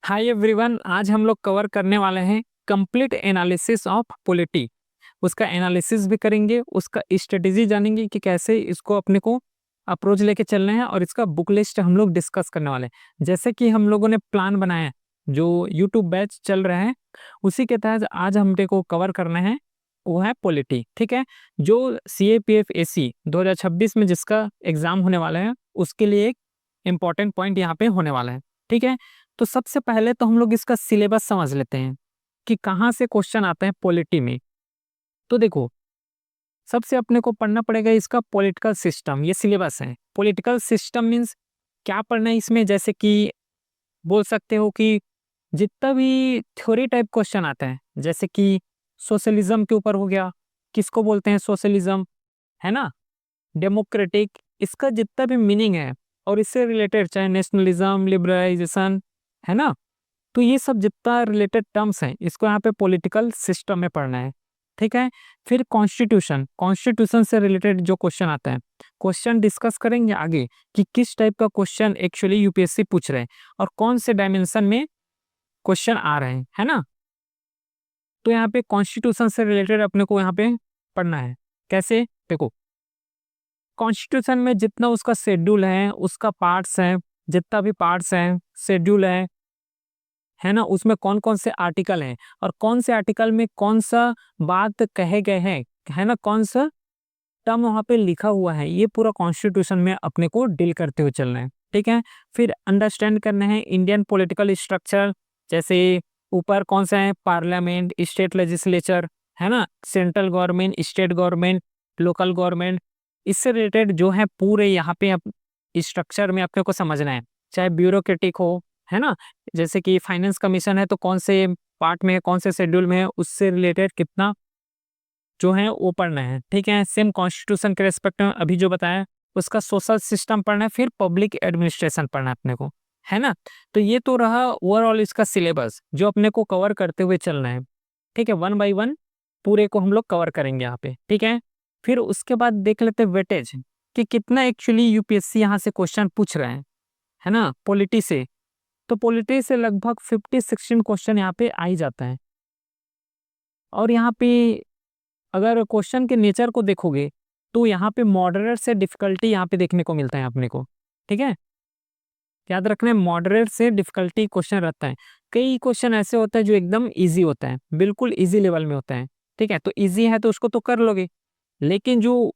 Hi everyone, आज हम लोग कवर करने वाले हैं कंप्लीट एनालिसिस ऑफ पॉलिटी। उसका एनालिसिस भी करेंगे, उसका स्ट्रेटेजी जानेंगे कि कैसे इसको अपने को अप्रोच लेके चलना है और इसका बुक लिस्ट हम लोग डिस्कस करने वाले हैं। जैसे कि हम लोगों ने प्लान बनाया है, जो यूट्यूब बैच चल रहा है उसी के तहत आज हमने को कवर करना है, वो है पॉलिटी। ठीक है, जो CAPF AC 2026 में जिसका एग्जाम होने वाला है उसके लिए एक इम्पॉर्टेंट पॉइंट यहाँ पे होने वाला है। ठीक है, तो सबसे पहले तो हम लोग इसका सिलेबस समझ लेते हैं कि कहाँ से क्वेश्चन आते हैं पॉलिटी में। तो देखो, सबसे अपने को पढ़ना पड़ेगा इसका पॉलिटिकल सिस्टम, ये सिलेबस है। पॉलिटिकल सिस्टम मीन्स क्या पढ़ना है इसमें, जैसे कि बोल सकते हो कि जितना भी थ्योरी टाइप क्वेश्चन आता है, जैसे कि सोशलिज्म के ऊपर हो गया, किसको बोलते हैं सोशलिज्म, है ना, डेमोक्रेटिक, इसका जितना भी मीनिंग है और इससे रिलेटेड चाहे नेशनलिज्म, लिबरलाइजेशन, है ना, तो ये सब जितना रिलेटेड टर्म्स हैं इसको यहाँ पे पॉलिटिकल सिस्टम में पढ़ना है। ठीक है, फिर कॉन्स्टिट्यूशन, कॉन्स्टिट्यूशन से रिलेटेड जो क्वेश्चन आता है, क्वेश्चन डिस्कस करेंगे आगे कि किस टाइप का क्वेश्चन एक्चुअली यूपीएससी पूछ रहे हैं और कौन से डायमेंशन में क्वेश्चन आ रहे हैं, है ना। तो यहाँ पे कॉन्स्टिट्यूशन से रिलेटेड अपने को यहाँ पे पढ़ना है। कैसे, देखो, कॉन्स्टिट्यूशन में जितना उसका शेड्यूल है, उसका पार्ट्स है, जितना भी पार्ट्स हैं, शेड्यूल है ना, उसमें कौन कौन से आर्टिकल हैं और कौन से आर्टिकल में कौन सा बात कहे गए हैं, है ना, कौन सा टर्म वहां पे लिखा हुआ है, ये पूरा कॉन्स्टिट्यूशन में अपने को डील करते हुए चलना है। ठीक है, फिर अंडरस्टैंड करना है इंडियन पॉलिटिकल स्ट्रक्चर, जैसे ऊपर कौन सा है, पार्लियामेंट, स्टेट लेजिस्लेचर, है ना, central government, state government, local government, इससे रिलेटेड जो है पूरे यहाँ पे स्ट्रक्चर में अपने को समझना है। चाहे ब्यूरोक्रेटिक हो, है ना, जैसे कि फाइनेंस कमीशन है तो कौन से पार्ट में है, कौन से शेड्यूल में है, उससे रिलेटेड कितना जो है वो पढ़ना है। ठीक है, सेम कॉन्स्टिट्यूशन के रेस्पेक्ट में अभी जो बताया, उसका सोशल सिस्टम पढ़ना है, फिर पब्लिक एडमिनिस्ट्रेशन पढ़ना है अपने को, है ना। तो ये तो रहा ओवरऑल इसका सिलेबस जो अपने को कवर करते हुए चलना है। ठीक है, वन बाई वन पूरे को हम लोग कवर करेंगे यहाँ पे। ठीक है, फिर उसके बाद देख लेते हैं वेटेज कि कितना एक्चुअली यूपीएससी यहाँ से क्वेश्चन पूछ रहे हैं, है ना, पॉलिटी से। तो पॉलिटी से लगभग 50-60 क्वेश्चन यहाँ पे आ ही जाता है। और यहाँ पे अगर क्वेश्चन के नेचर को देखोगे तो यहाँ पे मॉडरेट से डिफिकल्टी यहाँ पे देखने को मिलता है अपने को। ठीक है, याद रखना है मॉडरेट से डिफिकल्टी क्वेश्चन रहता है। कई क्वेश्चन ऐसे होता है जो एकदम इजी होता है, बिल्कुल इजी लेवल में होता है। ठीक है, तो इजी है तो उसको तो कर लोगे, लेकिन जो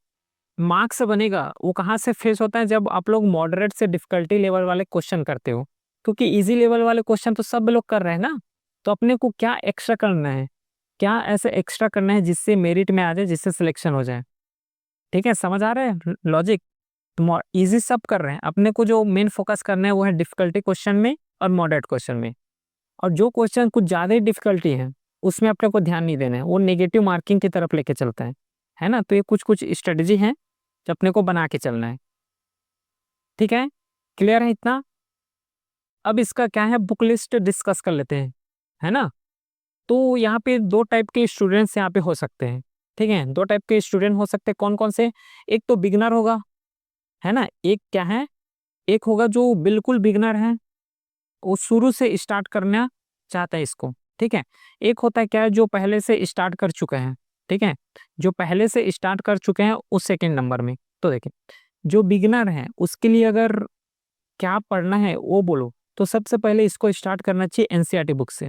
मार्क्स बनेगा वो कहाँ से फेस होता है, जब आप लोग मॉडरेट से डिफिकल्टी लेवल वाले क्वेश्चन करते हो। क्योंकि इजी लेवल वाले क्वेश्चन तो सब लोग कर रहे हैं ना, तो अपने को क्या एक्स्ट्रा करना है, क्या ऐसे एक्स्ट्रा करना है जिससे मेरिट में आ जाए, जिससे सिलेक्शन हो जाए। ठीक है, समझ आ रहा है लॉजिक। तो इजी सब कर रहे हैं, अपने को जो मेन फोकस करना है वो है डिफिकल्टी क्वेश्चन में और मॉडरेट क्वेश्चन में। और जो क्वेश्चन कुछ ज्यादा ही डिफिकल्टी है उसमें अपने को ध्यान नहीं देना है, वो नेगेटिव मार्किंग की तरफ लेके चलता है ना। तो ये कुछ कुछ स्ट्रेटेजी है जो अपने को बना के चलना है। ठीक है, क्लियर है इतना। अब इसका क्या है, बुक लिस्ट डिस्कस कर लेते हैं, है ना। तो यहाँ पे दो टाइप के स्टूडेंट्स यहाँ पे हो सकते हैं। ठीक है, दो टाइप के स्टूडेंट हो सकते हैं, कौन कौन से, एक तो बिगनर होगा, है ना, एक क्या है, एक होगा जो बिल्कुल बिगनर है, वो शुरू से स्टार्ट करना चाहता है इसको। ठीक है, एक होता है क्या है जो पहले से स्टार्ट कर चुके हैं। ठीक है, जो पहले से स्टार्ट कर चुके हैं उस सेकेंड नंबर में। तो देखिए, जो बिगनर है उसके लिए अगर क्या पढ़ना है वो बोलो, तो सबसे पहले इसको स्टार्ट करना चाहिए एनसीईआरटी बुक से।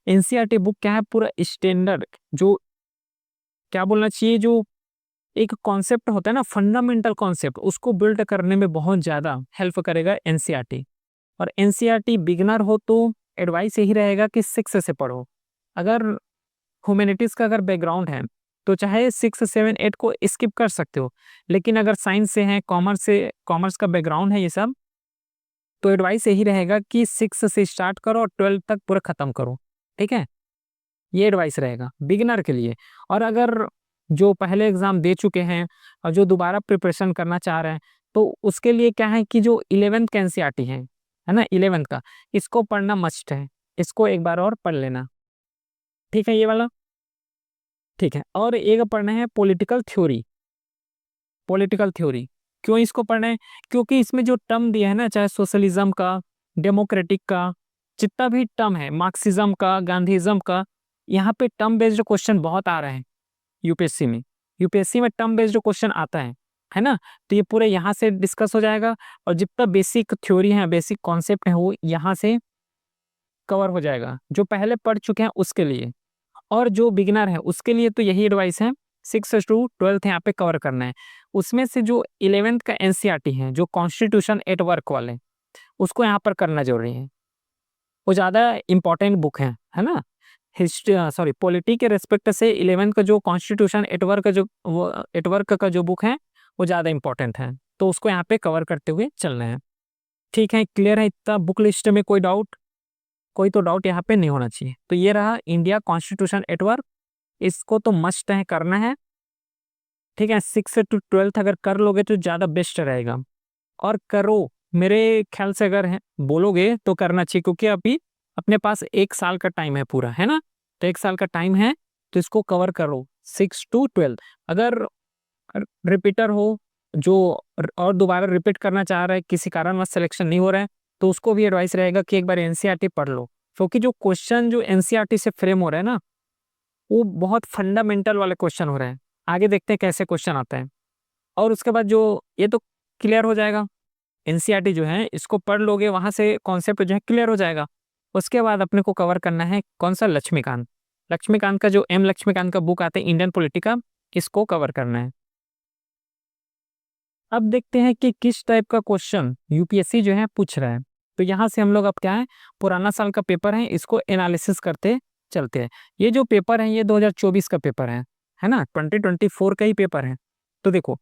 एनसीईआरटी बुक क्या है, पूरा स्टैंडर्ड, जो क्या बोलना चाहिए, जो एक कॉन्सेप्ट होता है ना, फंडामेंटल कॉन्सेप्ट, उसको बिल्ड करने में बहुत ज्यादा हेल्प करेगा एनसीईआरटी। और एनसीईआरटी बिगिनर हो तो एडवाइस यही रहेगा कि 6 से पढ़ो। अगर ह्यूमैनिटीज का अगर बैकग्राउंड है तो चाहे 6, 7, 8 को स्किप कर सकते हो, लेकिन अगर साइंस से है, कॉमर्स का बैकग्राउंड है ये सब, तो एडवाइस यही रहेगा कि 6 से स्टार्ट करो और 12 तक पूरा खत्म करो। ठीक है, ये एडवाइस रहेगा बिगिनर के लिए। और अगर जो पहले एग्जाम दे चुके हैं और जो दोबारा प्रिपरेशन करना चाह रहे हैं, तो उसके लिए क्या है कि जो 11th का एनसीईआरटी है ना, 11th का, इसको पढ़ना मस्ट है, इसको एक बार और पढ़ लेना। ठीक है, ये वाला। ठीक है, और एक पढ़ना है पॉलिटिकल थ्योरी। पॉलिटिकल थ्योरी क्यों इसको पढ़ना है, क्योंकि इसमें जो टर्म दिया है ना, चाहे सोशलिज्म का, डेमोक्रेटिक का, जितना भी टर्म है मार्क्सिज्म का, गांधीज्म का, यहाँ पे टर्म बेस्ड क्वेश्चन बहुत आ रहे हैं यूपीएससी में। यूपीएससी में टर्म बेस्ड क्वेश्चन आता है ना। तो ये पूरे यहाँ से डिस्कस हो जाएगा और जितना बेसिक थ्योरी है, बेसिक कॉन्सेप्ट है, वो यहाँ से कवर हो जाएगा। जो पहले पढ़ चुके हैं उसके लिए, और जो बिगिनर है उसके लिए तो यही एडवाइस है, 6 to 12 यहाँ पे कवर करना है। उसमें से जो 11th का एनसीईआरटी है, जो कॉन्स्टिट्यूशन एट वर्क वाले, उसको यहाँ पर करना जरूरी है। वो ज़्यादा इंपॉर्टेंट बुक है ना। हिस्ट्री सॉरी पॉलिटी के रेस्पेक्ट से 11th का जो कॉन्स्टिट्यूशन एट वर्क का जो वो एट वर्क का जो बुक है वो ज़्यादा इंपॉर्टेंट है, तो उसको यहाँ पे कवर करते हुए चलना है। ठीक है, क्लियर है इतना बुक लिस्ट में? कोई डाउट? कोई तो डाउट यहाँ पे नहीं होना चाहिए। तो ये रहा इंडिया कॉन्स्टिट्यूशन एट वर्क, इसको तो मस्ट है, करना है। ठीक है, 6 to 12 अगर कर लोगे तो ज़्यादा बेस्ट रहेगा, और करो। मेरे ख्याल से अगर है बोलोगे तो करना चाहिए, क्योंकि अभी अपने पास 1 साल का टाइम है पूरा, है ना। तो 1 साल का टाइम है, तो इसको कवर करो 6 to 12। अगर रिपीटर हो जो और दोबारा रिपीट करना चाह रहा है, किसी कारणवश सिलेक्शन नहीं हो रहा है, तो उसको भी एडवाइस रहेगा कि एक बार एनसीईआरटी पढ़ लो, क्योंकि जो क्वेश्चन जो एनसीईआरटी से फ्रेम हो रहा है ना, वो बहुत फंडामेंटल वाले क्वेश्चन हो रहे हैं। आगे देखते हैं कैसे क्वेश्चन आता है। और उसके बाद जो ये तो क्लियर हो जाएगा, एनसीईआरटी जो है इसको पढ़ लोगे, वहां से कॉन्सेप्ट जो है क्लियर हो जाएगा। उसके बाद अपने को कवर करना है कौन सा, लक्ष्मीकांत। लक्ष्मीकांत का जो लक्ष्मीकांत का बुक आता है इंडियन पॉलिटिका, इसको कवर करना है। अब देखते हैं कि किस टाइप का क्वेश्चन यूपीएससी जो है पूछ रहा है। तो यहाँ से हम लोग अब क्या है, पुराना साल का पेपर है, इसको एनालिसिस करते चलते हैं। ये जो पेपर है ये 2024 का पेपर है ना, 2024 का ही पेपर है। तो देखो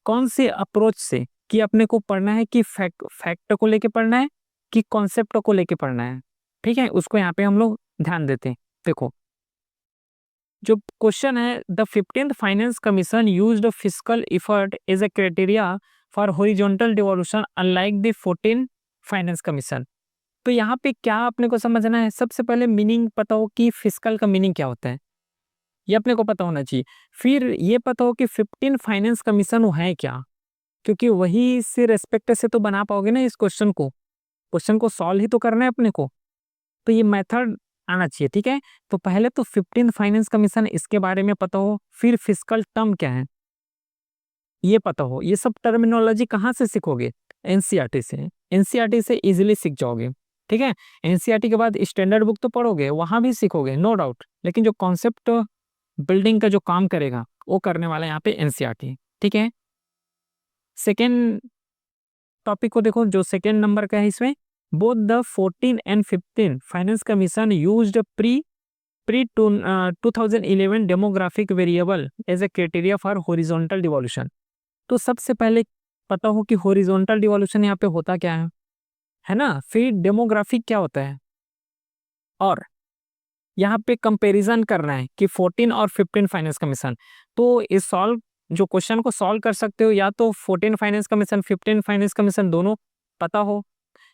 कौन से अप्रोच से कि अपने को पढ़ना है, कि फैक्ट को लेके पढ़ना है कि कॉन्सेप्ट को लेके पढ़ना है। ठीक है, उसको यहाँ पे हम लोग ध्यान देते हैं। देखो जो क्वेश्चन है, the 15th finance commission used fiscal effort as a criteria for horizontal devolution unlike the 14 finance commission. तो यहाँ पे क्या अपने को समझना है, सबसे पहले मीनिंग पता हो कि फिस्कल का मीनिंग क्या होता है, ये अपने को पता होना चाहिए। फिर ये पता हो कि 15 फाइनेंस कमीशन वो है क्या, क्योंकि वही से रेस्पेक्ट से तो बना पाओगे ना इस क्वेश्चन को सॉल्व ही तो करना है अपने को। तो ये मेथड आना चाहिए। ठीक है, तो पहले तो 15 फाइनेंस कमीशन इसके बारे में पता हो, फिर फिस्कल टर्म क्या है ये पता हो। ये सब टर्मिनोलॉजी कहाँ से सीखोगे, एनसीईआरटी से। एनसीईआरटी से इजीली सीख जाओगे। ठीक है, एनसीईआरटी के बाद स्टैंडर्ड बुक तो पढ़ोगे, वहां भी सीखोगे नो डाउट, लेकिन जो कॉन्सेप्ट बिल्डिंग का जो काम करेगा वो करने वाला है यहाँ पे एनसीईआरटी। ठीक है, सेकेंड टॉपिक को देखो, जो सेकेंड नंबर का है इसमें, both the 14 and 15 finance commission used pre 2011 demographic variable as a criteria for horizontal devolution. तो सबसे पहले पता हो कि हॉरिजॉन्टल डिवोल्यूशन यहाँ पे होता क्या है ना। फिर डेमोग्राफिक क्या होता है, और यहाँ पे कंपैरिजन करना है कि 14 और 15 फाइनेंस कमीशन। तो इस सॉल्व जो क्वेश्चन को सॉल्व कर सकते हो, या तो 14 फाइनेंस कमीशन 15 फाइनेंस कमीशन दोनों पता हो,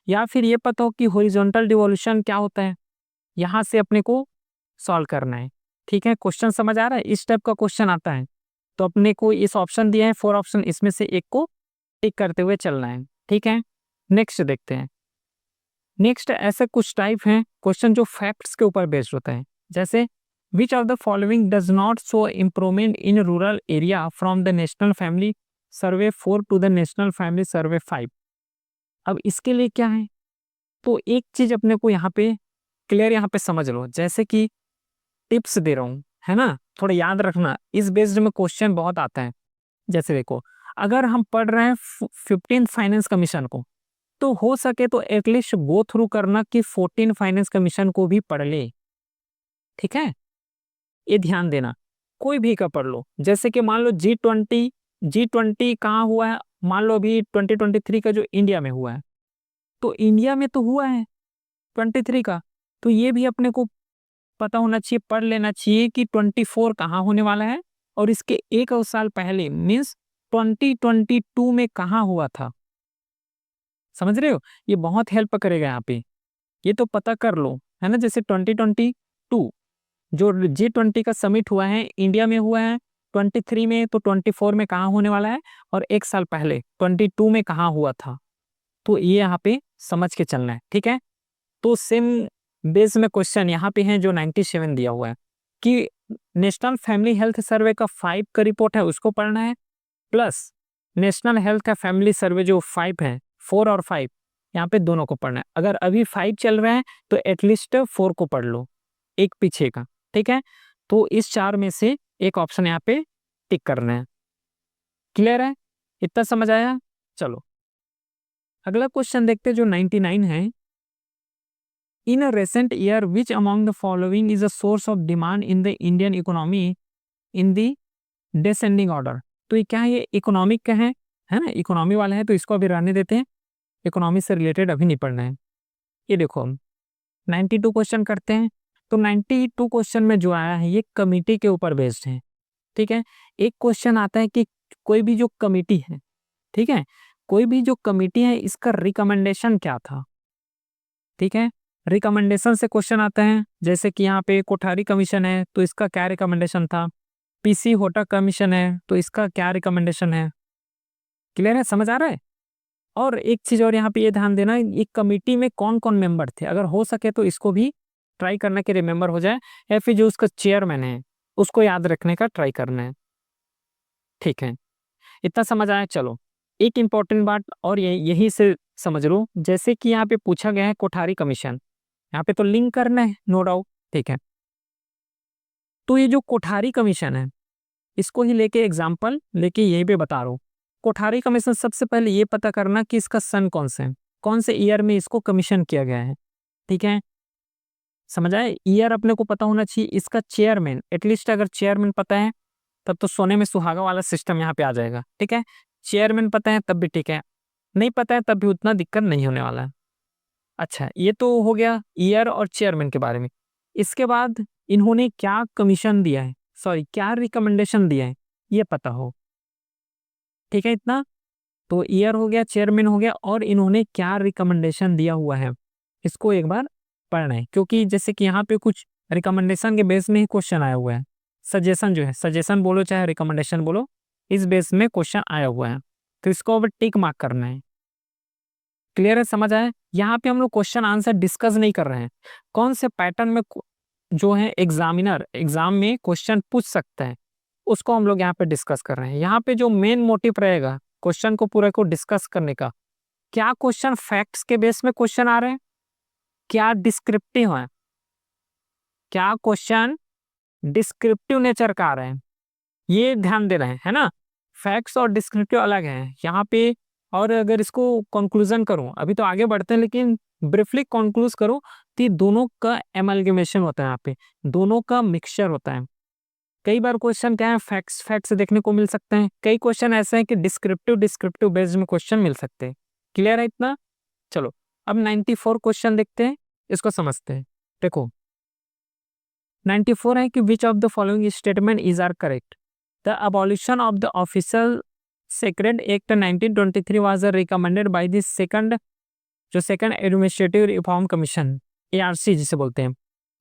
या फिर ये पता हो कि हॉरिजॉन्टल डिवोल्यूशन क्या होता है, यहाँ से अपने को सॉल्व करना है। ठीक है, क्वेश्चन समझ आ रहा है, इस टाइप का क्वेश्चन आता है। तो अपने को इस ऑप्शन दिया है 4 ऑप्शन, इसमें से एक को टिक करते हुए चलना है। ठीक है, नेक्स्ट देखते हैं। नेक्स्ट ऐसे कुछ टाइप हैं क्वेश्चन जो फैक्ट्स के ऊपर बेस्ड होता है, जैसे which of the following does not show improvement in rural area from the national family survey 4 to the national family survey 5। अब इसके लिए क्या है, तो एक चीज अपने को यहाँ पे क्लियर यहाँ पे समझ लो, जैसे कि टिप्स दे रहा हूँ, है ना, थोड़ा याद रखना, इस बेस्ड में क्वेश्चन बहुत आता है। जैसे देखो, अगर हम पढ़ रहे हैं 15 फाइनेंस कमीशन को, तो हो सके तो एटलीस्ट गो थ्रू करना कि 14 फाइनेंस कमीशन को भी पढ़ ले। ठीक है, ये ध्यान देना, कोई भी का पढ़ लो। जैसे कि मान लो G20 कहाँ हुआ है, मान लो अभी 2023 का जो इंडिया में हुआ है, तो इंडिया में तो हुआ है 23 का, तो ये भी अपने को पता होना चाहिए, पढ़ लेना चाहिए कि 24 कहाँ होने वाला है, और इसके 1 साल पहले मीन्स 2022 में कहाँ हुआ था। समझ रहे हो, ये बहुत हेल्प करेगा यहाँ पे, ये तो पता कर लो, है ना। जैसे 2022 जो G20 का समिट हुआ है इंडिया में हुआ है 23 में, तो 24 में कहाँ होने वाला है, और 1 साल पहले 22 में कहाँ हुआ था। तो ये यहाँ पे समझ के चलना है। ठीक है, तो सेम बेस में क्वेश्चन यहाँ पे है जो 97 दिया हुआ है कि नेशनल फैमिली हेल्थ सर्वे का 5 का रिपोर्ट है उसको पढ़ना है, प्लस नेशनल हेल्थ फैमिली सर्वे जो 5 है, 4 और 5 यहाँ पे दोनों को पढ़ना है। अगर अभी 5 चल रहा है तो एटलीस्ट 4 को पढ़ लो, एक पीछे का, ठीक है। तो इस 4 में से एक ऑप्शन यहाँ पे टिक करना है। क्लियर है, इतना समझ आया? चलो अगला क्वेश्चन देखते हैं जो 99 है। In a recent year which among the following is a source of demand in the Indian economy in the descending order. तो ये क्या है, ये इकोनॉमिक का है ना, इकोनॉमी वाला है तो इसको अभी रहने देते हैं, इकोनॉमी से रिलेटेड अभी नहीं पढ़ना है। ये देखो 92 क्वेश्चन करते हैं। तो 92 क्वेश्चन में जो आया है ये कमिटी के ऊपर बेस्ड है, ठीक है। एक क्वेश्चन आता है कि कोई भी जो कमिटी है, ठीक है, कोई भी जो कमिटी है इसका रिकमेंडेशन क्या था, ठीक है। रिकमेंडेशन से क्वेश्चन आता है, जैसे कि यहाँ पे कोठारी कमीशन है तो इसका क्या रिकमेंडेशन था, पीसी होटा कमीशन है तो इसका क्या रिकमेंडेशन है। क्लियर है, समझ आ रहा है? और एक चीज और यहाँ पे ये ध्यान देना, ये कमिटी में कौन कौन मेंबर थे, अगर हो सके तो इसको भी ट्राई करना कि रिमेंबर हो जाए, या फिर जो उसका चेयरमैन है उसको याद रखने का ट्राई करना है, ठीक है। इतना समझ आया? चलो एक इंपॉर्टेंट बात और यही से समझ लो, जैसे कि यहाँ पे पूछा गया है कोठारी कमीशन, यहाँ पे तो लिंक करना है नो डाउट, ठीक है। तो ये जो कोठारी कमीशन है इसको ही लेके एग्जाम्पल लेके यही पे बता रहा हूँ। कोठारी कमीशन सबसे पहले ये पता करना कि इसका सन कौन से है, कौन से ईयर में इसको कमीशन किया गया है, ठीक है। समझ आए, ईयर अपने को पता होना चाहिए। इसका चेयरमैन, एटलीस्ट अगर चेयरमैन पता है तब तो सोने में सुहागा वाला सिस्टम यहाँ पे आ जाएगा, ठीक है। चेयरमैन पता है तब भी ठीक है, नहीं पता है तब भी उतना दिक्कत नहीं होने वाला है। अच्छा, ये तो हो गया ईयर और चेयरमैन के बारे में। इसके बाद इन्होंने क्या कमीशन दिया है, सॉरी क्या रिकमेंडेशन दिया है, ये पता हो, ठीक है। इतना तो ईयर हो गया, चेयरमैन हो गया, और इन्होंने क्या रिकमेंडेशन दिया हुआ है इसको एक बार पढ़ना है, क्योंकि जैसे कि यहाँ पे कुछ रिकमेंडेशन के बेस में ही क्वेश्चन आया हुआ है। सजेशन जो है, सजेशन बोलो चाहे रिकमेंडेशन बोलो, इस बेस में क्वेश्चन आया हुआ है, तो इसको अब टिक मार्क करना है। क्लियर है, समझ आया? यहाँ पे हम लोग क्वेश्चन आंसर डिस्कस नहीं कर रहे हैं, कौन से पैटर्न में जो है एग्जामिनर एग्जाम में क्वेश्चन पूछ सकता है उसको हम लोग यहाँ पे डिस्कस कर रहे हैं। यहाँ पे जो मेन मोटिव रहेगा क्वेश्चन को पूरे को डिस्कस करने का, क्या क्वेश्चन फैक्ट्स के बेस में क्वेश्चन आ रहे हैं, क्या डिस्क्रिप्टिव है, क्या क्वेश्चन डिस्क्रिप्टिव नेचर का आ रहे हैं, ये ध्यान दे रहे हैं, है ना। फैक्ट्स और डिस्क्रिप्टिव अलग है यहाँ पे। और अगर इसको कंक्लूजन करूं, अभी तो आगे बढ़ते हैं लेकिन ब्रीफली कंक्लूज करूं, तो ये दोनों का एमलगेमेशन होता है, यहाँ पे दोनों का मिक्सचर होता है। कई बार क्वेश्चन क्या है फैक्ट्स फैक्ट्स देखने को मिल सकते हैं, कई क्वेश्चन ऐसे हैं कि डिस्क्रिप्टिव डिस्क्रिप्टिव बेस्ड में क्वेश्चन मिल सकते हैं। क्लियर है इतना? चलो अब 94 क्वेश्चन देखते हैं, इसको समझते हैं। देखो 94 है कि which of the following statement is are correct, the abolition of the official secret act 1923 was recommended by the second administrative reform commission, ARC जिसे बोलते हैं।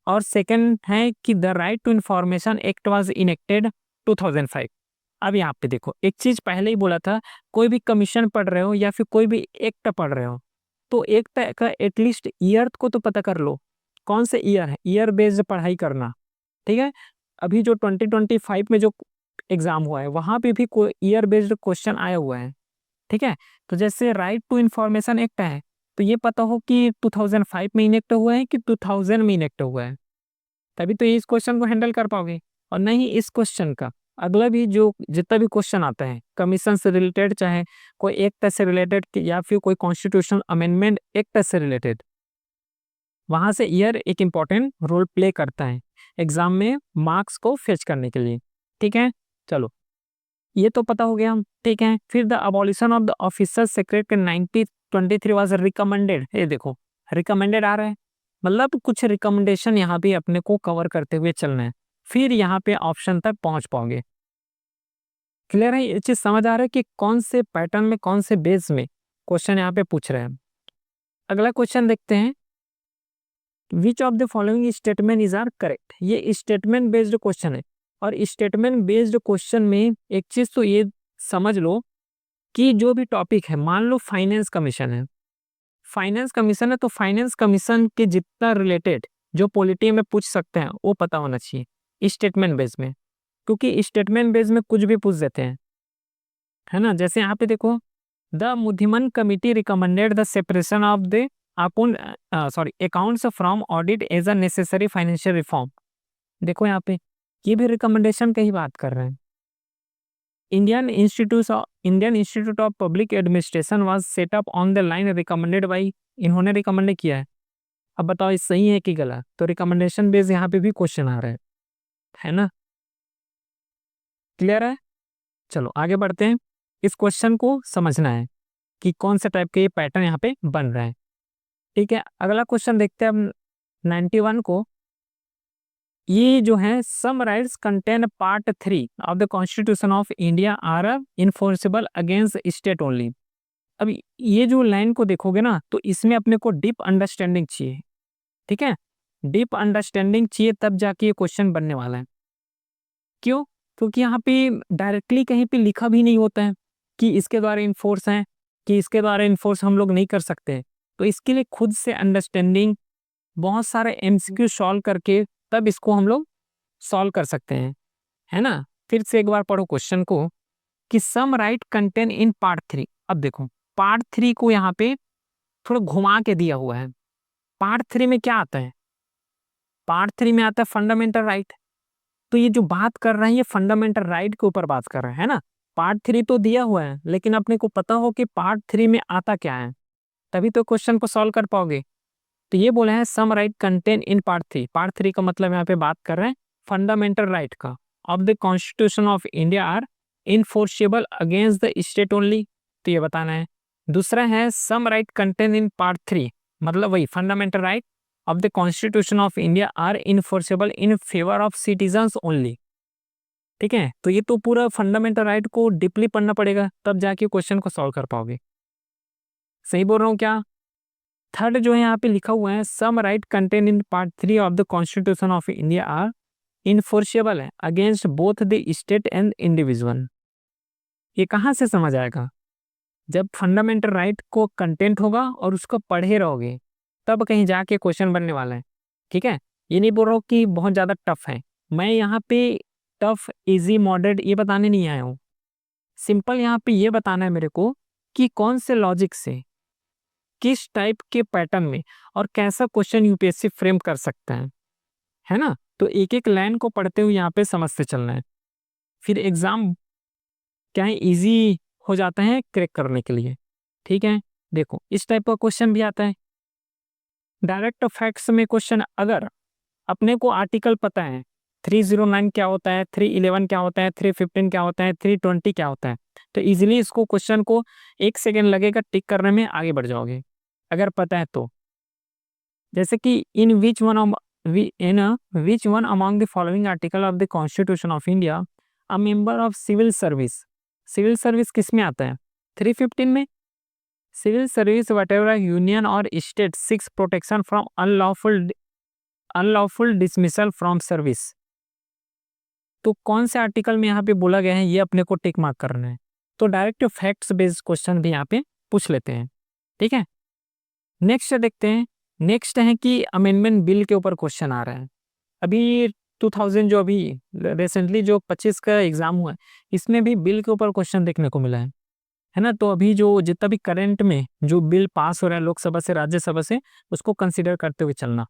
और सेकंड है कि the right to information act was enacted 2005। अब यहाँ पे देखो एक चीज पहले ही बोला था, कोई भी कमीशन पढ़ रहे हो या फिर कोई भी एक्ट पढ़ रहे हो तो एक्ट का एटलीस्ट ईयर को तो पता कर लो, कौन से ईयर है, ईयर बेस्ड पढ़ाई करना, ठीक है। अभी जो 2025 में जो एग्जाम हुआ है वहां पे भी कोई ईयर बेस्ड क्वेश्चन आया हुआ है, ठीक है। तो जैसे राइट टू इंफॉर्मेशन एक्ट है तो ये पता हो कि 2005 में इनेक्ट हुआ है कि 2000 में इनेक्ट हुआ है, तभी तो ये इस क्वेश्चन को हैंडल कर पाओगे। और नहीं इस क्वेश्चन का अगला भी जो जितना भी क्वेश्चन आता है कमीशन से रिलेटेड, चाहे कोई एक्ट से रिलेटेड या फिर कोई कॉन्स्टिट्यूशनल अमेंडमेंट एक्ट से रिलेटेड, वहां से ईयर एक इंपॉर्टेंट रोल प्ले करता है एग्जाम में मार्क्स को फेच करने के लिए, ठीक है। चलो ये तो पता हो गया, ठीक है। फिर the abolition of the officer secret 1923 was recommended, ये देखो रिकमेंडेड आ रहा है, मतलब कुछ रिकमेंडेशन यहाँ पे अपने को कवर करते हुए चलना है, फिर यहाँ पे ऑप्शन तक पहुंच पाओगे। क्लियर है, ये चीज समझ आ रहा है कि कौन से पैटर्न में कौन से बेस में क्वेश्चन यहाँ पे पूछ रहे हैं। अगला क्वेश्चन देखते हैं, which of the following statement is are correct. ये स्टेटमेंट बेस्ड क्वेश्चन है, और स्टेटमेंट बेस्ड क्वेश्चन में एक चीज तो ये समझ लो कि जो भी टॉपिक है, मान लो फाइनेंस कमीशन है, फाइनेंस कमीशन है तो फाइनेंस कमीशन के जितना रिलेटेड जो पॉलिटी में पूछ सकते हैं वो पता होना चाहिए स्टेटमेंट बेस में, क्योंकि स्टेटमेंट बेस में कुछ भी पूछ देते हैं, है ना। जैसे यहाँ पे देखो, the Muddiman committee recommended the separation of the accounts from audit as a necessary financial reform. देखो यहाँ पे ये भी रिकमेंडेशन की ही बात कर रहे हैं। Indian institute of public administration was set up on the line recommended by, इन्होंने रिकमेंड किया है। अब बताओ ये सही है कि गलत, तो रिकमेंडेशन बेस यहाँ पे भी क्वेश्चन आ रहा है ना। क्लियर है? चलो आगे बढ़ते हैं। इस क्वेश्चन को समझना है कि कौन से टाइप के ये पैटर्न यहाँ पे बन रहे हैं। ठीक है, अगला क्वेश्चन देखते हैं हम 91 को। ये जो है some rights contain part 3 of the constitution of India are enforceable against state only. अब ये जो लाइन को देखोगे ना तो इसमें अपने को डीप अंडरस्टैंडिंग चाहिए। ठीक है, डीप अंडरस्टैंडिंग चाहिए तब जाके ये क्वेश्चन बनने वाला है। क्यों? क्योंकि यहाँ पे डायरेक्टली कहीं पे लिखा भी नहीं होता है कि इसके द्वारा इन्फोर्स है, कि इसके द्वारा इन्फोर्स हम लोग नहीं कर सकते। तो इसके लिए खुद से अंडरस्टैंडिंग, बहुत सारे एमसीक्यू सॉल्व करके तब इसको हम लोग सॉल्व कर सकते हैं, है ना। फिर से एक बार पढ़ो क्वेश्चन को कि सम राइट कंटेन इन पार्ट 3। अब देखो पार्ट 3 को यहाँ पे थोड़ा घुमा के दिया हुआ है। पार्ट 3 में क्या आता है? पार्ट 3 में आता है फंडामेंटल राइट। तो ये जो बात कर रहे हैं ये फंडामेंटल राइट के ऊपर बात कर रहे हैं ना। पार्ट 3 तो दिया हुआ है, लेकिन अपने को पता हो कि पार्ट 3 में आता क्या है, तभी तो क्वेश्चन को सॉल्व कर पाओगे। तो ये बोले हैं some right contain in part 3। Part 3 का मतलब यहाँ पे बात कर रहे हैं फंडामेंटल राइट का of the constitution of India are enforceable against the state only, तो ये बताना है। दूसरा है some right contain in part 3, मतलब वही fundamental right of the constitution of India are enforceable in favour of citizens only. ठीक है, तो ये तो पूरा फंडामेंटल राइट को डीपली पढ़ना पड़ेगा तब जाके क्वेश्चन को सॉल्व कर पाओगे। सही बोल रहा हूँ क्या? थर्ड जो है यहाँ पे लिखा हुआ है some right contain in part 3 of the constitution of India are enforceable है against both the state and individual. ये कहाँ से समझ आएगा? जब फंडामेंटल राइट को कंटेंट होगा और उसको पढ़े रहोगे तब कहीं जाके क्वेश्चन बनने वाला है। ठीक है, ये नहीं बोल रहा हूँ कि बहुत ज़्यादा टफ है। मैं यहाँ पे टफ, इजी, मॉडरेट ये बताने नहीं आया हूँ। सिंपल यहाँ पे ये बताना है मेरे को कि कौन से लॉजिक से, किस टाइप के पैटर्न में और कैसा क्वेश्चन यूपीएससी फ्रेम कर सकता है ना। तो एक एक लाइन को पढ़ते हुए यहाँ पे समझते चलना है, फिर एग्जाम क्या है इजी हो जाता है क्रैक करने के लिए। ठीक है, देखो इस टाइप का क्वेश्चन भी आता है। डायरेक्ट फैक्ट्स में क्वेश्चन, अगर अपने को आर्टिकल पता है 309 क्या होता है, 311 क्या होता है, 315 क्या होता है, 320 क्या होता है, तो इजीली इसको क्वेश्चन को 1 सेकेंड लगेगा टिक करने में, आगे बढ़ जाओगे अगर पता है तो। जैसे कि in which one among the following article of the constitution of India a member of civil service. Civil service किस में आता है? 315 में। सिविल सर्विस व्हाटएवर यूनियन और state seeks protection from unlawful dismissal from service. तो कौन से article में यहाँ पे बोला गया है ये अपने को टिक मार्क करना है। तो डायरेक्ट फैक्ट्स बेस्ड क्वेश्चन भी यहाँ पे पूछ लेते हैं। ठीक है, नेक्स्ट देखते हैं। नेक्स्ट है कि अमेंडमेंट बिल के ऊपर क्वेश्चन आ रहा है। अभी 2000 जो अभी रिसेंटली जो 25 का एग्जाम हुआ है इसमें भी बिल के ऊपर क्वेश्चन देखने को मिला है ना। तो अभी जो जितना भी करंट में जो बिल पास हो रहा है लोकसभा से, राज्यसभा से, उसको कंसिडर करते हुए चलना।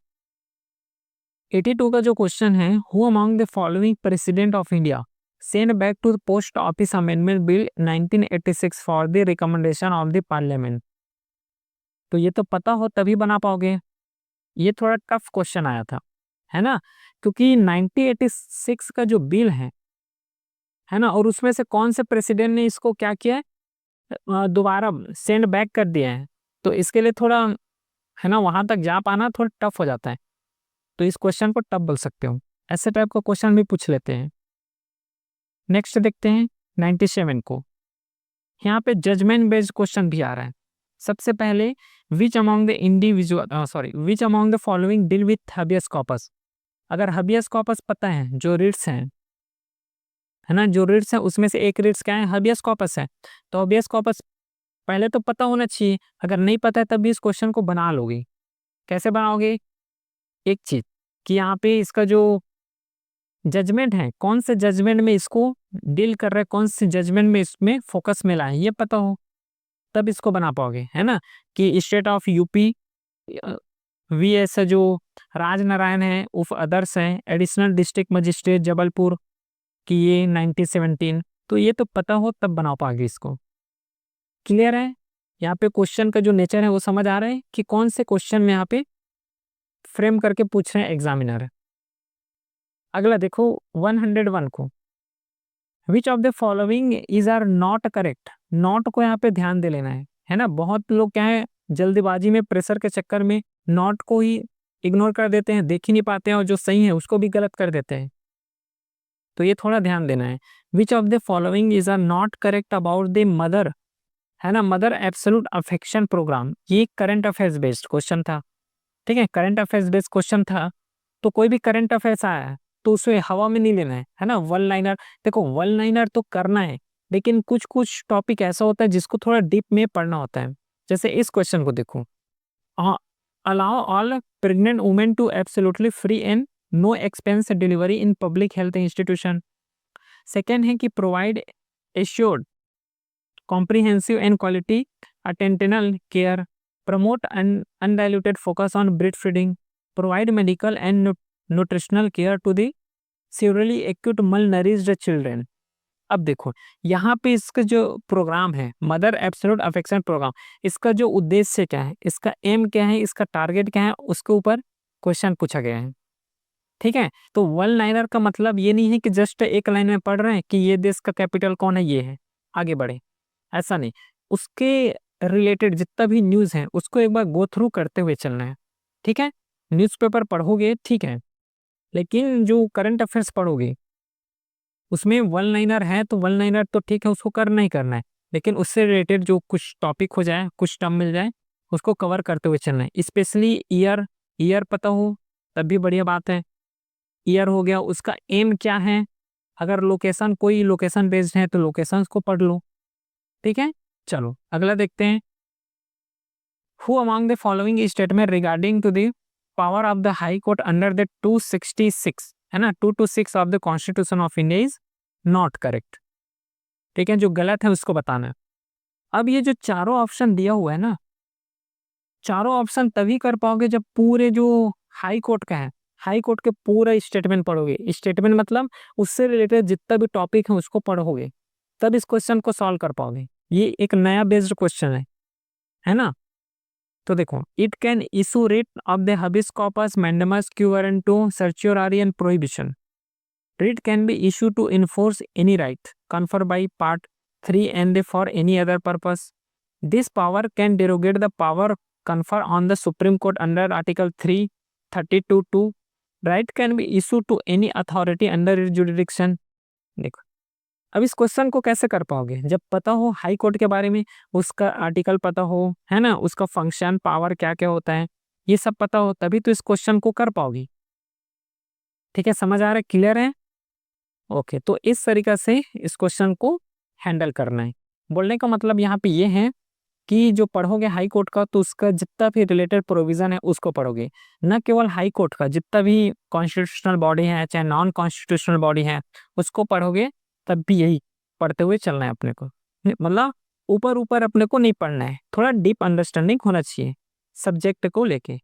82 का जो क्वेश्चन है, who among the following president of India send back to the post office amendment bill 1986 for the recommendation of the parliament. तो ये तो पता हो तभी बना पाओगे। ये थोड़ा टफ क्वेश्चन आया था, है ना, क्योंकि 1986 का जो बिल है ना, और उसमें से कौन से प्रेसिडेंट ने इसको क्या किया है, दोबारा सेंड बैक कर दिया है। तो इसके लिए थोड़ा, है ना, वहां तक जा पाना थोड़ा टफ हो जाता है। तो इस क्वेश्चन को टफ बोल सकते हो। ऐसे टाइप का क्वेश्चन भी पूछ लेते हैं। नेक्स्ट देखते हैं 97 को। यहाँ पे जजमेंट बेस्ड क्वेश्चन भी आ रहा है। सबसे पहले which among the following deal with habeas corpus. अगर हबियस कॉर्पस पता है, जो रिट्स हैं, है ना, जो रिट्स है उसमें से एक रिट्स क्या है, हबियस कॉर्पस है। तो हबियस कॉर्पस पहले तो पता होना चाहिए, अगर नहीं पता है तब भी इस क्वेश्चन को बना लोगे। कैसे बनाओगे? एक चीज कि यहाँ पे इसका जो जजमेंट है, कौन से जजमेंट में इसको डील कर रहा है, कौन से जजमेंट में इसमें फोकस में लाए, ये पता हो तब इसको बना पाओगे, है ना। कि state of UP V S जो राज नारायण है उफ अदर्स है एडिशनल डिस्ट्रिक्ट मजिस्ट्रेट जबलपुर की, ये 1917, तो ये तो पता हो तब बना पाओगे इसको। क्लियर है? यहाँ पे क्वेश्चन का जो नेचर है वो समझ आ रहा है कि कौन से क्वेश्चन में यहाँ पे फ्रेम करके पूछ रहे हैं एग्जामिनर। अगला देखो 101 को, which of the following is are not correct. Not को यहाँ पे ध्यान दे लेना है ना। बहुत लोग क्या है जल्दीबाजी में प्रेशर के चक्कर में नॉट को ही इग्नोर कर देते हैं, देख ही नहीं पाते हैं, और जो सही है उसको भी गलत कर देते हैं, तो ये थोड़ा ध्यान देना है। Which of the following is are not correct about the mother, है ना, मदर एब्सोल्यूट अफेक्शन प्रोग्राम। ये करंट अफेयर्स बेस्ड क्वेश्चन था, ठीक है, करंट अफेयर्स बेस्ड क्वेश्चन था। तो कोई भी करंट अफेयर्स आया है तो उसे हवा में नहीं लेना है ना। वन लाइनर, देखो वन लाइनर तो करना है, लेकिन कुछ कुछ टॉपिक ऐसा होता है जिसको थोड़ा डीप में पढ़ना होता है। जैसे इस क्वेश्चन को देखो, allow all pregnant women to absolutely free and no expense delivery in public health institution. Second है कि provide assured comprehensive and quality attendant care, promote undiluted focus on breastfeeding, provide medical and nutritional care to the severely acute malnourished children। अब देखो यहाँ पे इसका जो programme है mother absolute affection programme, इसका जो उद्देश्य क्या है, इसका एम क्या है, इसका टारगेट क्या है, उसके ऊपर क्वेश्चन पूछा गया है। ठीक है, तो वन लाइनर का मतलब ये नहीं है कि जस्ट एक लाइन में पढ़ रहे हैं कि ये देश का कैपिटल कौन है, ये है, आगे बढ़े, ऐसा नहीं। उसके रिलेटेड जितना भी न्यूज है उसको एक बार गो थ्रू करते हुए चलना है। ठीक है, न्यूज़पेपर पढ़ोगे ठीक है, लेकिन जो करंट अफेयर्स पढ़ोगे उसमें वन लाइनर है तो वन लाइनर तो ठीक है, उसको करना ही करना है, लेकिन उससे रिलेटेड जो कुछ टॉपिक हो जाए, कुछ टर्म मिल जाए, उसको कवर करते हुए चलना है। स्पेशली ईयर, ईयर पता हो तब भी बढ़िया बात है। ईयर हो गया, उसका एम क्या है, अगर लोकेशन कोई लोकेशन बेस्ड है तो लोकेशन को पढ़ लो। ठीक है, चलो अगला देखते हैं। Who among the following statement regarding to the power of the high court under the 266, है ना, 226 of the constitution of India is not correct. ठीक है, जो गलत है उसको बताना है। अब ये जो चारों ऑप्शन दिया हुआ है ना, चारों ऑप्शन तभी कर पाओगे जब पूरे जो हाई कोर्ट का है, हाई कोर्ट के पूरा स्टेटमेंट पढ़ोगे। स्टेटमेंट मतलब उससे रिलेटेड जितना भी टॉपिक है उसको पढ़ोगे, तब इस क्वेश्चन को सॉल्व कर पाओगे। ये एक नया बेस्ड क्वेश्चन है ना। तो देखो, it can issue writ of the habeas corpus mandamus quo warranto certiorari and prohibition. Writ can be issue to enforce any right confer by part 3 and for any other purpose. This power can derogate the power confer on the Supreme Court under Article 332(2). Right can be issued to any authority under its jurisdiction। देखो, अब इस question को कैसे कर पाओगे जब पता हो हाई कोर्ट के बारे में, उसका आर्टिकल पता हो, है ना, उसका फंक्शन पावर क्या क्या होता है, ये सब पता हो, तभी तो इस क्वेश्चन को कर पाओगी। ठीक है, समझ आ रहा है, क्लियर है? ओके, तो इस तरीका से इस क्वेश्चन को हैंडल करना है। बोलने का मतलब यहाँ पे ये है कि जो पढ़ोगे हाई कोर्ट का तो उसका जितना भी रिलेटेड प्रोविजन है उसको पढ़ोगे, न केवल हाई कोर्ट का, जितना भी कॉन्स्टिट्यूशनल बॉडी है चाहे नॉन कॉन्स्टिट्यूशनल बॉडी है उसको पढ़ोगे, तब भी यही पढ़ते हुए चलना है अपने को। मतलब ऊपर ऊपर अपने को नहीं पढ़ना है, थोड़ा डीप अंडरस्टैंडिंग होना चाहिए सब्जेक्ट को लेके।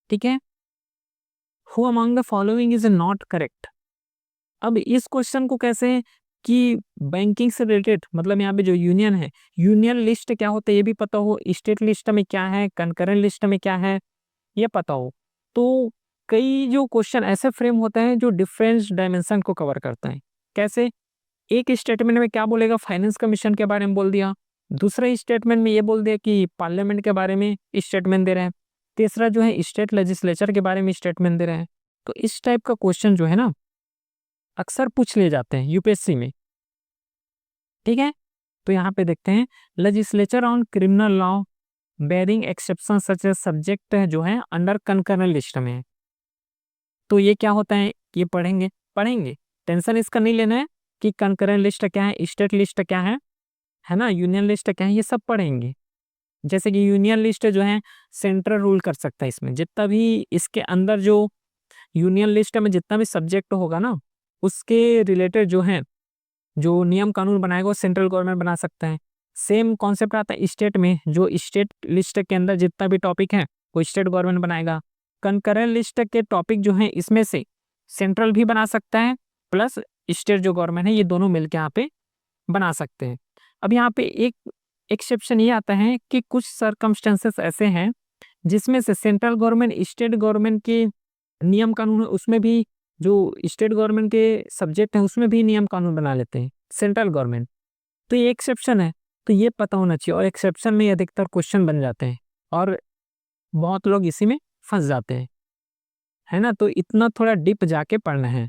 ठीक है, who among the following is not correct. अब इस क्वेश्चन को कैसे कि बैंकिंग से रिलेटेड, मतलब यहाँ पे जो यूनियन है, यूनियन लिस्ट क्या होता है ये भी पता हो, स्टेट लिस्ट में क्या है, कंकरेंट लिस्ट में क्या है ये पता हो। तो कई जो क्वेश्चन ऐसे फ्रेम होते हैं जो डिफरेंस डायमेंशन को कवर करते हैं। कैसे? एक स्टेटमेंट में क्या बोलेगा, फाइनेंस कमीशन के बारे में बोल दिया, दूसरे स्टेटमेंट में ये बोल दिया कि पार्लियामेंट के बारे में स्टेटमेंट दे रहे हैं, तीसरा जो है स्टेट लेजिस्लेचर के बारे में स्टेटमेंट दे रहे हैं। तो इस टाइप का क्वेश्चन जो है ना अक्सर पूछ लिए जाते हैं यूपीएससी में। ठीक है, तो यहाँ पे देखते हैं legislature on criminal law bearing exception such subject जो है अंडर कंकरेंट लिस्ट में है। तो ये क्या होता है, ये पढ़ेंगे, टेंशन इसका नहीं लेना है कि कंकरेंट लिस्ट क्या है, स्टेट लिस्ट क्या है है ना, यूनियन लिस्ट क्या है, ये सब पढ़ेंगे। जैसे कि यूनियन लिस्ट जो है सेंट्रल रूल कर सकता है, इसमें जितना भी इसके अंदर जो यूनियन लिस्ट में जितना भी सब्जेक्ट होगा ना, उसके रिलेटेड जो है जो नियम कानून बनाएगा वो सेंट्रल गवर्नमेंट बना सकता है। सेम कॉन्सेप्ट आता है स्टेट में, जो स्टेट लिस्ट के अंदर जितना भी टॉपिक है वो स्टेट गवर्नमेंट बनाएगा। कंकरेंट लिस्ट के टॉपिक जो है इसमें से सेंट्रल भी बना सकता है प्लस स्टेट जो गवर्नमेंट है, ये दोनों मिलकर यहाँ पे बना सकते हैं। अब यहाँ पे एक एक्सेप्शन ये आता है कि कुछ सर्कमस्टेंसेस ऐसे हैं जिसमें से सेंट्रल गवर्नमेंट स्टेट गवर्नमेंट के नियम कानून है उसमें भी, जो स्टेट गवर्नमेंट के सब्जेक्ट हैं उसमें भी नियम कानून बना लेते हैं सेंट्रल गवर्नमेंट। तो ये एक्सेप्शन है, तो ये पता होना चाहिए। और एक्सेप्शन में अधिकतर क्वेश्चन बन जाते हैं और बहुत लोग इसी में फंस जाते हैं, है ना। तो इतना थोड़ा डीप जाके पढ़ना है।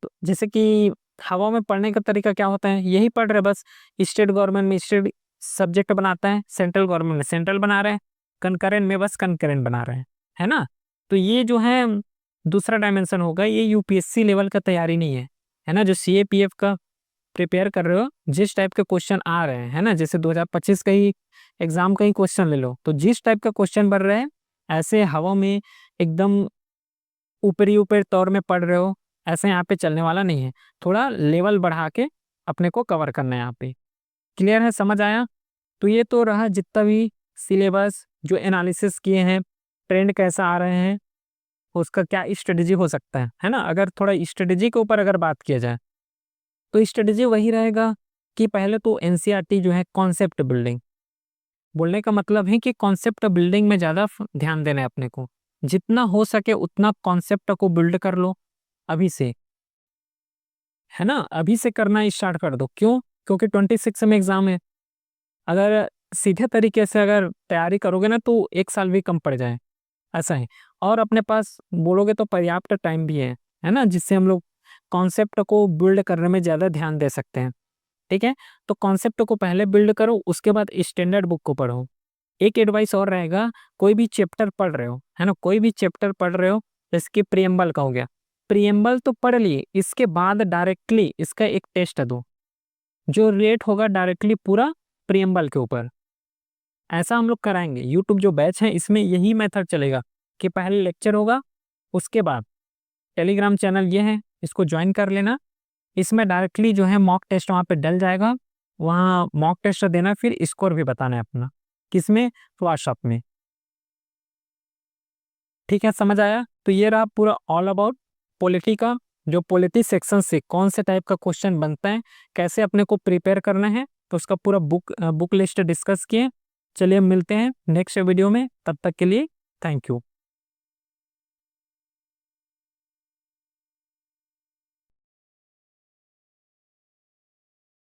तो जैसे कि हवा में पढ़ने का तरीका क्या होता है, यही पढ़ रहे बस, स्टेट गवर्नमेंट में स्टेट सब्जेक्ट बनाता है, सेंट्रल गवर्नमेंट में सेंट्रल बना रहे हैं, कंकरेंट में बस कंकरेंट बना रहे हैं, है ना। तो ये जो है दूसरा डायमेंशन होगा, ये यूपीएससी लेवल का तैयारी नहीं है ना। जो सीएपीएफ का प्रिपेयर कर रहे हो, जिस टाइप के क्वेश्चन आ रहे हैं, है ना, जैसे 2025 का ही एग्जाम का ही क्वेश्चन ले लो, तो जिस टाइप का क्वेश्चन बन रहे हैं ऐसे हवा में एकदम ऊपरी ऊपर तौर में पढ़ रहे हो, ऐसे यहाँ पे चलने वाला नहीं है। थोड़ा लेवल बढ़ा के अपने को कवर करना है यहाँ पे। क्लियर है, समझ आया। तो ये तो रहा जितना भी सिलेबस जो एनालिसिस किए हैं, ट्रेंड कैसा आ रहे हैं, उसका क्या स्ट्रेटेजी हो सकता है ना। अगर थोड़ा स्ट्रेटेजी के ऊपर अगर बात किया जाए तो स्ट्रेटेजी वही रहेगा कि पहले तो एनसीईआरटी जो है कॉन्सेप्ट बिल्डिंग, बोलने का मतलब है कि कॉन्सेप्ट बिल्डिंग में ज़्यादा ध्यान देना है अपने को। जितना हो सके उतना कॉन्सेप्ट को बिल्ड कर लो अभी से, है ना, अभी से करना स्टार्ट कर दो। क्यों? क्योंकि 26 में एग्जाम है। अगर सीधे तरीके से अगर तैयारी करोगे ना तो 1 साल भी कम पड़ जाए, ऐसा है। और अपने पास बोलोगे तो पर्याप्त टाइम भी है ना, जिससे हम लोग कॉन्सेप्ट को बिल्ड करने में ज़्यादा ध्यान दे सकते हैं। ठीक है, तो कॉन्सेप्ट को पहले बिल्ड करो, उसके बाद स्टैंडर्ड बुक को पढ़ो। एक एडवाइस और रहेगा, कोई भी चैप्टर पढ़ रहे हो, है ना, कोई भी चैप्टर पढ़ रहे हो, जैसे प्रियम्बल का हो गया, प्रियम्बल तो पढ़ लिए, इसके बाद डायरेक्टली इसका एक टेस्ट दो, जो रेट होगा डायरेक्टली पूरा प्रियम्बल के ऊपर। ऐसा हम लोग कराएंगे। यूट्यूब जो बैच है इसमें यही मेथड चलेगा कि पहले लेक्चर होगा, उसके बाद टेलीग्राम चैनल ये है, इसको ज्वाइन कर लेना। इसमें डायरेक्टली जो है मॉक टेस्ट वहाँ पे डल जाएगा, वहाँ मॉक टेस्ट देना, फिर स्कोर भी बताना है अपना, किसमें, व्हाट्सएप में। ठीक है, समझ आया। तो ये रहा पूरा ऑल अबाउट पॉलिटी का, जो पॉलिटी सेक्शन से कौन से टाइप का क्वेश्चन बनता है, कैसे अपने को प्रिपेयर करना है, तो उसका पूरा बुक लिस्ट डिस्कस किए। चलिए मिलते हैं नेक्स्ट वीडियो में, तब तक के लिए थैंक यू।